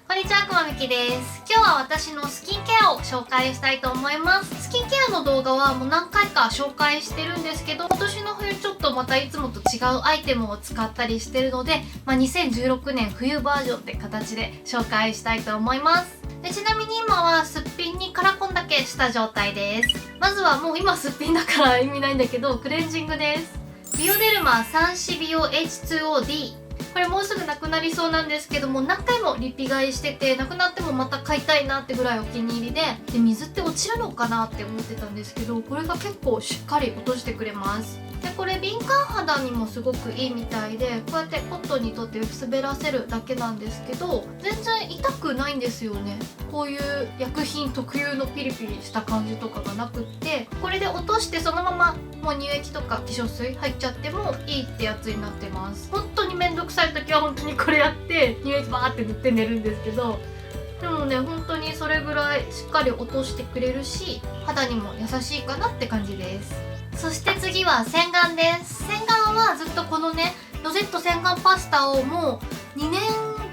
こんにちは、くまみきです。今日は私のスキンケアを紹介したいと思います。スキンケアの動画はもう何回か紹介してるんですけど、今年の冬ちょっとまたいつもと違うアイテムを使ったりしてるので、2016年冬バージョンって形で紹介したいと思います。でちなみに今はすっぴんにカラコンだけした状態です。まずはもう今すっぴんだから意味ないんだけど、クレンジングです。ビオデルマサンシビオ H2OD、これもうすぐなくなりそうなんですけども、何回もリピ買いしてて、なくなってもまた買いたいなってぐらいお気に入りで、水って落ちるのかなって思ってたんですけど、これが結構しっかり落としてくれます。でこれ敏感肌にもすごくいいみたいで、こうやってコットンにとって滑らせるだけなんですけど、全然痛くないんですよね。こういう薬品特有のピリピリした感じとかがなくって、これで落としてそのままもう乳液とか化粧水入っちゃってもいいってやつになってます。本当にめんどくさい時は本当にこれやって乳液バーって塗って寝るんですけど、でもね本当にそれぐらいしっかり落としてくれるし、肌にも優しいかなって感じです。そして次は洗顔です。洗顔はずっとこのねロゼット洗顔パスタをもう2年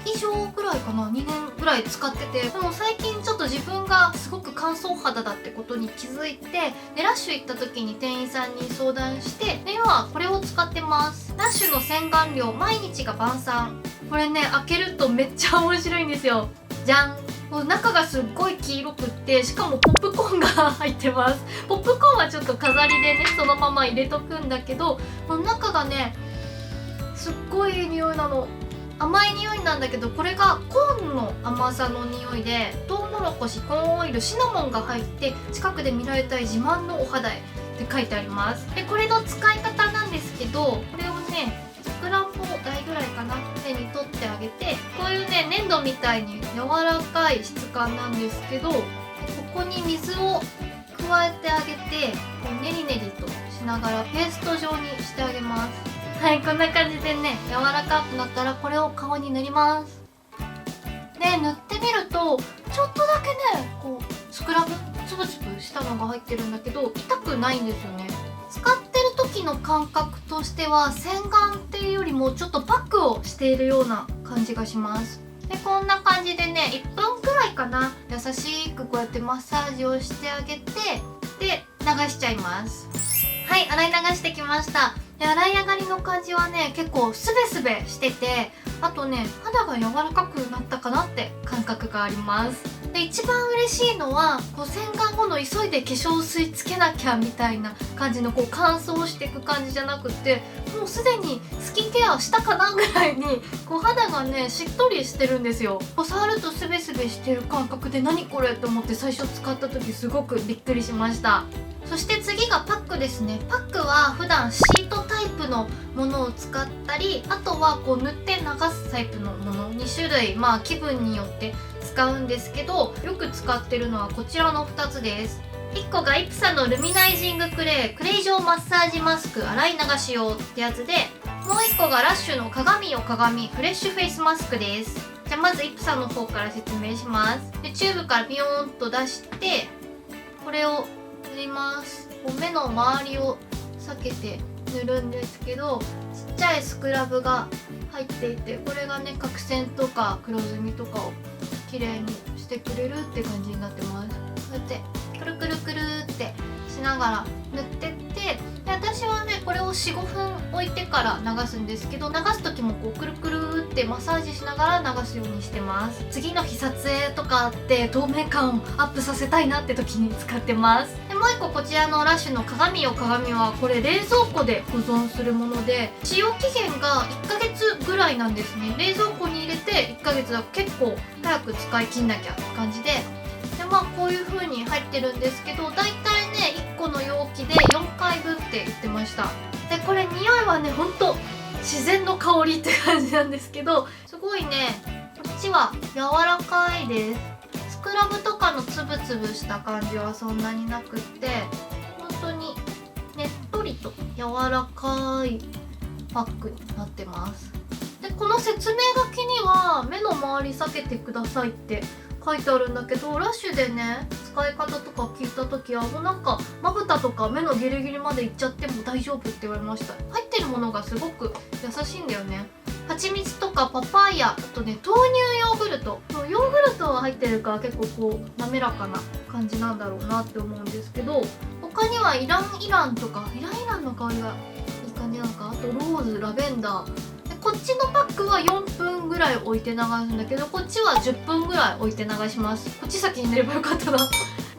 以上ぐらいかな、2年ぐらい使ってて、でも最近ちょっと自分がすごく乾燥肌だってことに気づいて、でラッシュ行った時に店員さんに相談して、で今はこれを使ってます。ラッシュの洗顔料毎日が晩餐。これね開けるとめっちゃ面白いんですよ。じゃん、こう中がすっごい黄色くって、しかもポップコーンが入ってます。ポップコーンはちょっと飾りでねそのまま入れとくんだけど、この中がねすっごいいい匂いなの。甘い匂いなんだけど、これがコーンの甘さの匂いで、トウモロコシ、コーンオイル、シナモンが入って、近くで見られたい自慢のお肌へって書いてあります。でこれの使い方なんですけど、これをねさくらんぼ大ぐらいかな手に取ってあげて、こういうね粘土みたいに柔らかい質感なんですけど、ここに水を加えてあげて、こうネリネリとしながらペースト状にしてあげます。はい、こんな感じでね柔らかくなったらこれを顔に塗ります。で塗ってみるとちょっとだけねこうスクラブつぶつぶしたのが入ってるんだけど、痛くないんですよね。使ってる時の感覚としては洗顔っていうよりもちょっとパックをしているような感じがします。でこんな感じでね1分くらいかな、優しくこうやってマッサージをしてあげて、で流しちゃいます。はい、洗い流してきました。で洗い上がりの感じはね結構スベスベしてて、あとね肌が柔らかくなったかなって感覚があります。で一番嬉しいのはこう洗顔後の急いで化粧水つけなきゃみたいな感じのこう乾燥していく感じじゃなくて、もうすでにスキンケアしたかなぐらいにこう肌がねしっとりしてるんですよ。こう触るとスベスベしてる感覚で、何これと思って最初使った時すごくびっくりしました。そして次がパックですね。パックは普段シートタイプのものを使ったり、あとはこう塗って流すタイプのもの2種類、気分によって使うんですけど、よく使ってるのはこちらの2つです。1個がイプサのルミナイジングクレイクレイ状マッサージマスク洗い流し用ってやつで、もう1個がラッシュの鏡よ鏡フレッシュフェイスマスクです。じゃあまずイプサの方から説明します。でチューブからビヨーンと出して、これを塗ります。こう目の周りを避けて塗るんですけど、ちっちゃいスクラブが入っていて、これがね角栓とか黒ずみとかを綺麗にしてくれるって感じになってます。こうやってくるくるくるってしながら塗ってって、で私はねこれを 4,5 分置いてから流すんですけど、流す時もこうくるくるってマッサージしながら流すようにしてます。次の日撮影とかあって透明感をアップさせたいなって時に使ってます。でもう一個こちらのラッシュの鏡よ鏡は、これ冷蔵庫で保存するもので、使用期限が1ヶ月ぐらいなんですね。冷蔵庫に入れて1ヶ月だと結構早く使い切んなきゃって感じで、こういう風に入ってるんですけど、だいたいね1個の容器で4回分って言ってました。でこれ匂いはねほんと自然の香りって感じなんですけど、すごいねこっちは柔らかいです。スクラブとかのつぶつぶした感じはそんなになくって、本当にねっとりと柔らかいパックになってます。でこの説明書きには目の周り避けてくださいって書いてあるんだけど、ラッシュでね使い方とか聞いた時はもうなんかまぶたとか目のギリギリまでいっちゃっても大丈夫って言われました。入ってるものがすごく優しいんだよね。蜂蜜とかパパイヤ、あとね豆乳ヨーグルト、ヨーグ素が入ってるから結構こう滑らかな感じなんだろうなって思うんですけど、他にはイランとかイランの香りがいい感じなのか、あとローズ、ラベンダーで、こっちのパックは4分ぐらい置いて流すんだけど、こっちは10分ぐらい置いて流します。こっち先に寝ればよかったな。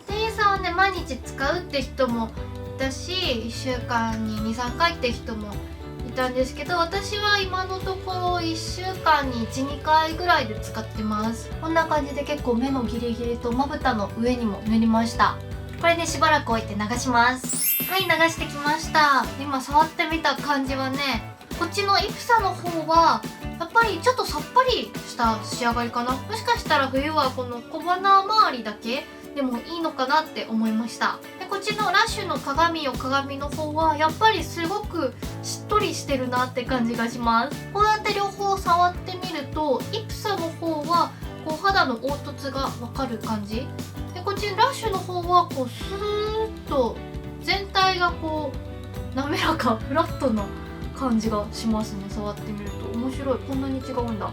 店員さんはね、毎日使うって人もいたし、1週間に 2,3 回って人もいたんですけど、私は今のところ1週間に 1,2 回ぐらいで使ってます。こんな感じで結構目のギリギリとまぶたの上にも塗りました。これでしばらく置いて流します。はい、流してきました。今触ってみた感じはね、こっちのイプサの方はやっぱりちょっとさっぱりした仕上がりかな。もしかしたら冬はこの小鼻周りだけでもいいのかなって思いました。で、こっちのラッシュの鏡の方はやっぱりすごくしっとりしてるなって感じがします。こうやって両方触ってみると、イプサの方はこう肌の凹凸がわかる感じで、こっちのラッシュの方はこうスーッと全体がこう滑らかフラットな感じがしますね。触ってみると面白い、こんなに違うんだ。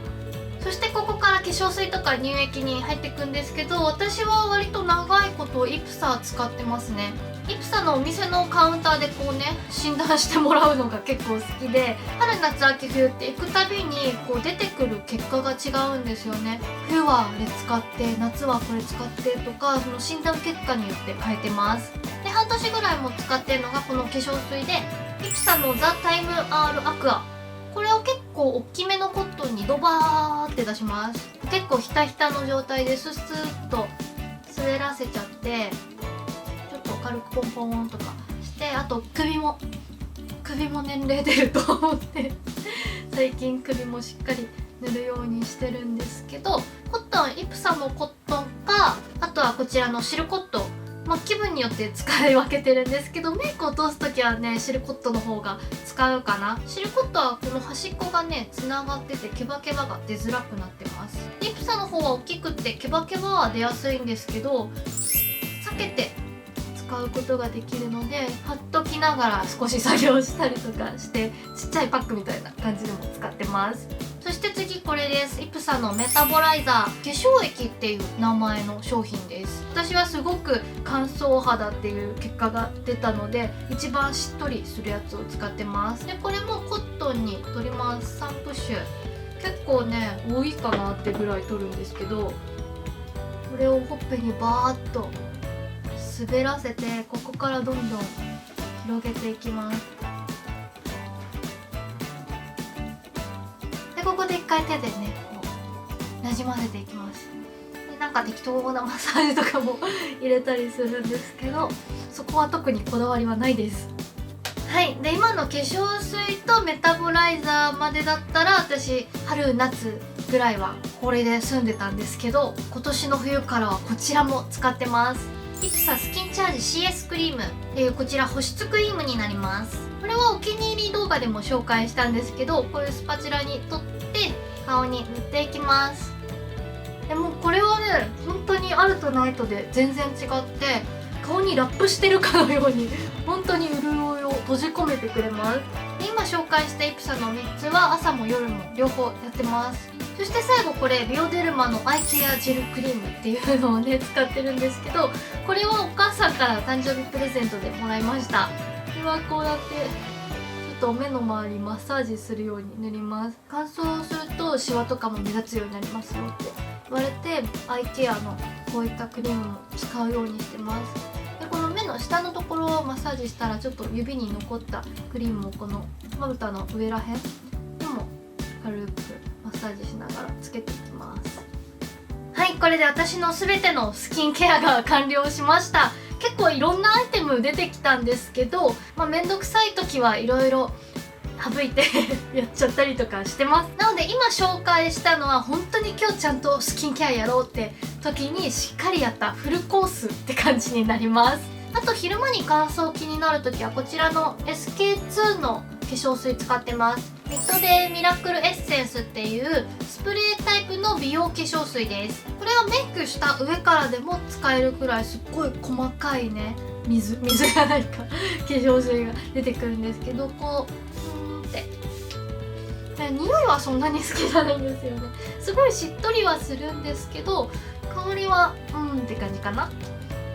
そしてここから化粧水とか乳液に入っていくんですけど、私は割と長いことイプサ使ってますね。イプサのお店のカウンターでこうね、診断してもらうのが結構好きで、春夏秋冬って行くたびにこう出てくる結果が違うんですよね。冬はあれ使って、夏はこれ使ってとか、その診断結果によって変えてます。で、半年ぐらいも使ってるのがこの化粧水で、イプサのザ・タイム R アクア、これを結構大きめのコットンにドバーって出します。結構ひたひたの状態でスッスーッと滑らせちゃって、ちょっと軽くポンポンとかして、あと首も年齢出ると思って最近首もしっかり塗るようにしてるんですけど、コットン、イプサのコットンか、あとはこちらのシルコット、気分によって使い分けてるんですけど、メイクを通す時はね、シルコットの方が使うかな。シルコットはこの端っこがねつながっててケバケバが出づらくなってます。イプサの方は大きくってケバケバは出やすいんですけど、避けて使うことができるので、貼っときながら少し作業したりとかして、ちっちゃいパックみたいな感じでも使ってます。そして次これです。イプサのメタボライザー化粧液っていう名前の商品です。私はすごく乾燥肌っていう結果が出たので、一番しっとりするやつを使ってます。で、これもコットンに取ります。3プッシュ、結構ね多いかなってぐらい取るんですけど、これをほっぺにバーッと滑らせて、ここからどんどん広げていきます。で、ここで一回手でねこうなじませていきます。で、なんか適当なマッサージとかも入れたりするんですけど、そこは特にこだわりはないです。はい。で、今の化粧水とメタボライザーまでだったら、私春夏ぐらいはこれで済んでたんですけど、今年の冬からはこちらも使ってます。イプサスキンチャージ CS クリームっていう、こちら保湿クリームになります。これはお気に入り動画でも紹介したんですけど、こういうスパチュラに取って顔に塗っていきます。でもこれはね、本当にあるとないとで全然違って、顔にラップしてるかのように本当に潤いを閉じ込めてくれます。で、今紹介したイプサの3つは朝も夜も両方やってます。そして最後これビオデルマのアイケアジェルクリームっていうのをね使ってるんですけど、これはお母さんから誕生日プレゼントでもらいました。これはこうやってちょっと目の周りマッサージするように塗ります。乾燥するとシワとかも目立つようになりますよって言われて、アイケアのこういったクリームも使うようにしてます。で、この目の下のところをマッサージしたら、ちょっと指に残ったクリームをこのまぶたの上らへんにも軽くマッサージしながらつけていきます。はい、これで私の全てのスキンケアが完了しました。結構いろんなアイテム出てきたんですけど、めんどくさい時はいろいろ省いてやっちゃったりとかしてます。なので今紹介したのは本当に今日ちゃんとスキンケアやろうって時にしっかりやったフルコースって感じになります。あと昼間に乾燥気になる時はこちらの SK2 の化粧水使ってます。ミッドデイミラクルエッセンスっていうスプレータイプの美容化粧水です。これはメイクした上からでも使えるくらいすっごい細かいね水がないか化粧水が出てくるんですけど、こうって匂いはそんなに好きじゃないんですよね。すごいしっとりはするんですけど、香りはって感じかな。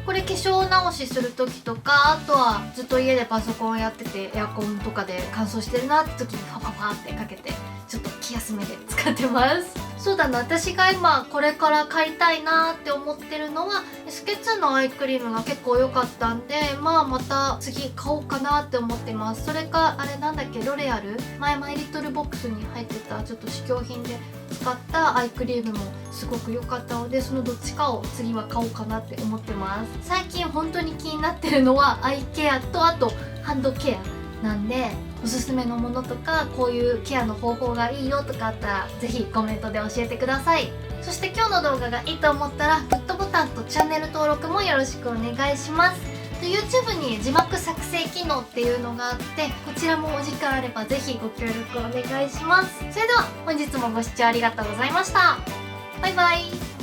これ化粧直しする時とか、あとはずっと家でパソコンやっててエアコンとかで乾燥してるなって時にファファファってかけてちょっと気休めで使ってます。そうだな、私が今これから買いたいなって思ってるのは SK2 のアイクリームが結構良かったんで、また次買おうかなって思ってます。それかあれなんだっけ、ロレアル前マイリトルボックスに入ってたちょっと試供品で使ったアイクリームもすごく良かったので、そのどっちかを次は買おうかなって思ってます。最近本当に気になってるのはアイケアとあとハンドケアなんで、おすすめのものとかこういうケアの方法がいいよとかあったらぜひコメントで教えてください。そして今日の動画がいいと思ったらグッドボタンとチャンネル登録もよろしくお願いします。で YouTube に字幕作成機能っていうのがあって、こちらもお時間あればぜひご協力お願いします。それでは本日もご視聴ありがとうございました。バイバイ。